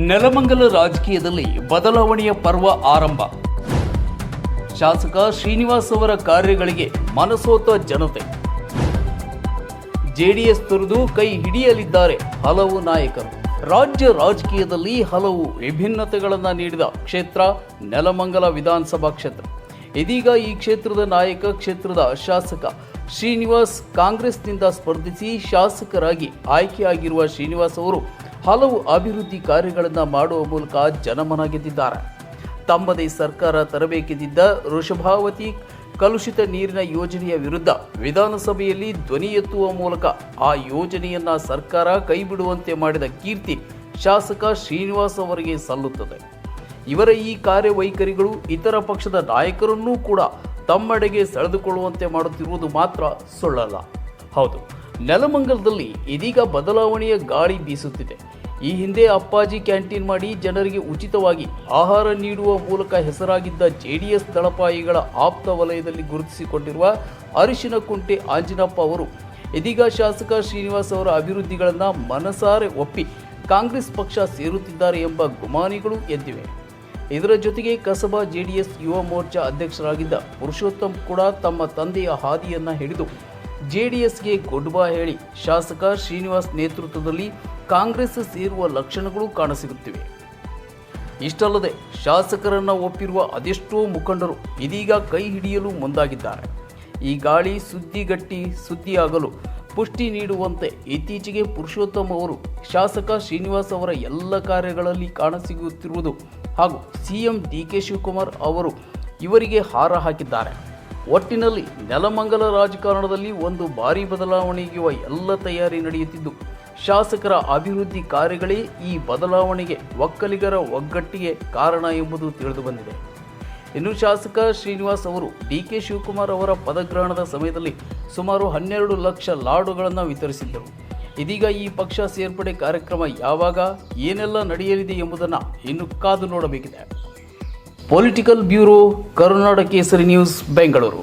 ನೆಲಮಂಗಲ ರಾಜಕೀಯದಲ್ಲಿ ಬದಲಾವಣೆಯ ಪರ್ವ ಆರಂಭ. ಶಾಸಕ ಶ್ರೀನಿವಾಸ್ ಅವರ ಕಾರ್ಯಗಳಿಗೆ ಮನಸೋತ ಜನತೆ. ಜೆಡಿಎಸ್ ತೊರೆದು ಕೈ ಹಿಡಿಯಲಿದ್ದಾರೆ ಹಲವು ನಾಯಕರು. ರಾಜ್ಯ ರಾಜಕೀಯದಲ್ಲಿ ಹಲವು ವಿಭಿನ್ನತೆಗಳನ್ನು ನೀಡಿದ ಕ್ಷೇತ್ರ ನೆಲಮಂಗಲ ವಿಧಾನಸಭಾ ಕ್ಷೇತ್ರ. ಇದೀಗ ಈ ಕ್ಷೇತ್ರದ ನಾಯಕ, ಕ್ಷೇತ್ರದ ಶಾಸಕ ಶ್ರೀನಿವಾಸ್ ಕಾಂಗ್ರೆಸ್ನಿಂದ ಸ್ಪರ್ಧಿಸಿ ಶಾಸಕರಾಗಿ ಆಯ್ಕೆಯಾಗಿರುವ ಶ್ರೀನಿವಾಸ್ ಅವರು ಹಲವು ಅಭಿವೃದ್ಧಿ ಕಾರ್ಯಗಳನ್ನು ಮಾಡುವ ಮೂಲಕ ಜನಮನ ಗೆದ್ದಿದ್ದಾರೆ. ತಮ್ಮದೇ ಸರ್ಕಾರ ತರಬೇಕಿದ್ದ ವೃಷಭಾವತಿ ಕಲುಷಿತ ನೀರಿನ ಯೋಜನೆಯ ವಿರುದ್ಧ ವಿಧಾನಸಭೆಯಲ್ಲಿ ಧ್ವನಿ ಎತ್ತುವ ಮೂಲಕ ಆ ಯೋಜನೆಯನ್ನ ಸರ್ಕಾರ ಕೈಬಿಡುವಂತೆ ಮಾಡಿದ ಕೀರ್ತಿ ಶಾಸಕ ಶ್ರೀನಿವಾಸ್ ಅವರಿಗೆ ಸಲ್ಲುತ್ತದೆ. ಇವರ ಈ ಕಾರ್ಯವೈಖರಿಗಳು ಇತರ ಪಕ್ಷದ ನಾಯಕರನ್ನೂ ಕೂಡ ತಮ್ಮೆಡೆಗೆ ಸೆಳೆದುಕೊಳ್ಳುವಂತೆ ಮಾಡುತ್ತಿರುವುದು ಮಾತ್ರ ಸುಳ್ಳಲ್ಲ. ಹೌದು, ನೆಲಮಂಗಲದಲ್ಲಿ ಇದೀಗ ಬದಲಾವಣೆಯ ಗಾಳಿ ಬೀಸುತ್ತಿದೆ. ಈ ಹಿಂದೆ ಅಪ್ಪಾಜಿ ಕ್ಯಾಂಟೀನ್ ಮಾಡಿ ಜನರಿಗೆ ಉಚಿತವಾಗಿ ಆಹಾರ ನೀಡುವ ಮೂಲಕ ಹೆಸರಾಗಿದ್ದ ಜೆಡಿಎಸ್ ದಳಪಾಯಿಗಳ ಆಪ್ತ ವಲಯದಲ್ಲಿ ಗುರುತಿಸಿಕೊಂಡಿರುವ ಅರಿಶಿನಕುಂಟೆ ಆಂಜಿನಪ್ಪ ಅವರು ಇದೀಗ ಶಾಸಕ ಶ್ರೀನಿವಾಸ್ ಅವರ ಅಭಿವೃದ್ಧಿಗಳನ್ನು ಮನಸಾರೆ ಒಪ್ಪಿ ಕಾಂಗ್ರೆಸ್ ಪಕ್ಷ ಸೇರುತ್ತಿದ್ದಾರೆ ಎಂಬ ಗುಮಾನಿಗಳು ಎದ್ದಿವೆ. ಇದರ ಜೊತೆಗೆ ಕಸಬಾ ಜೆಡಿಎಸ್ ಯುವ ಮೋರ್ಚಾ ಅಧ್ಯಕ್ಷರಾಗಿದ್ದ ಪುರುಷೋತ್ತಮ್ ಕೂಡ ತಮ್ಮ ತಂದೆಯ ಹಾದಿಯನ್ನು ಹಿಡಿದು ಜೆಡಿಎಸ್ಗೆ ಗುಡ್ ಬೈ ಹೇಳಿ ಶಾಸಕ ಶ್ರೀನಿವಾಸ್ ನೇತೃತ್ವದಲ್ಲಿ ಕಾಂಗ್ರೆಸ್ ಸೇರುವ ಲಕ್ಷಣಗಳು ಕಾಣಸಿಗುತ್ತಿವೆ. ಇಷ್ಟಲ್ಲದೆ ಶಾಸಕರನ್ನ ಒಪ್ಪಿರುವ ಅದೆಷ್ಟೋ ಮುಖಂಡರು ಇದೀಗ ಕೈ ಹಿಡಿಯಲು ಮುಂದಾಗಿದ್ದಾರೆ. ಈ ಗಾಳಿ ಸುದ್ದಿಯಾಗಲು ಪುಷ್ಟಿ ನೀಡುವಂತೆ ಇತ್ತೀಚೆಗೆ ಪುರುಷೋತ್ತಮ್ ಅವರು ಶಾಸಕ ಶ್ರೀನಿವಾಸ್ ಅವರ ಎಲ್ಲ ಕಾರ್ಯಗಳಲ್ಲಿ ಕಾಣಸಿಗುತ್ತಿರುವುದು ಹಾಗೂ ಸಿಎಂ ಡಿಕೆ ಶಿವಕುಮಾರ್ ಅವರು ಇವರಿಗೆ ಹಾರ ಹಾಕಿದ್ದಾರೆ. ಒಟ್ಟಿನಲ್ಲಿ ನೆಲಮಂಗಲ ರಾಜಕಾರಣದಲ್ಲಿ ಒಂದು ಭಾರೀ ಬದಲಾವಣೆಯುವ ಎಲ್ಲ ತಯಾರಿ ನಡೆಯುತ್ತಿದ್ದು, ಶಾಸಕರ ಅಭಿವೃದ್ಧಿ ಕಾರ್ಯಗಳೇ ಈ ಬದಲಾವಣೆಗೆ ಒಕ್ಕಲಿಗರ ಒಗ್ಗಟ್ಟಿಗೆ ಕಾರಣ ಎಂಬುದು ತಿಳಿದುಬಂದಿದೆ. ಇನ್ನು ಶಾಸಕ ಶ್ರೀನಿವಾಸ್ ಅವರು ಡಿಕೆ ಶಿವಕುಮಾರ್ ಅವರ ಪದಗ್ರಹಣದ ಸಮಯದಲ್ಲಿ ಸುಮಾರು 12 ಲಕ್ಷ ಲಾಡುಗಳನ್ನು ವಿತರಿಸಿದ್ದರು. ಇದೀಗ ಈ ಪಕ್ಷ ಸೇರ್ಪಡೆ ಕಾರ್ಯಕ್ರಮ ಯಾವಾಗ, ಏನೆಲ್ಲ ನಡೆಯಲಿದೆ ಎಂಬುದನ್ನು ಇನ್ನು ಕಾದು ನೋಡಬೇಕಿದೆ. ಪೊಲಿಟಿಕಲ್ ಬ್ಯೂರೋ, ಕರುನಾಡ ಕೇಸರಿ ನ್ಯೂಸ್, ಬೆಂಗಳೂರು.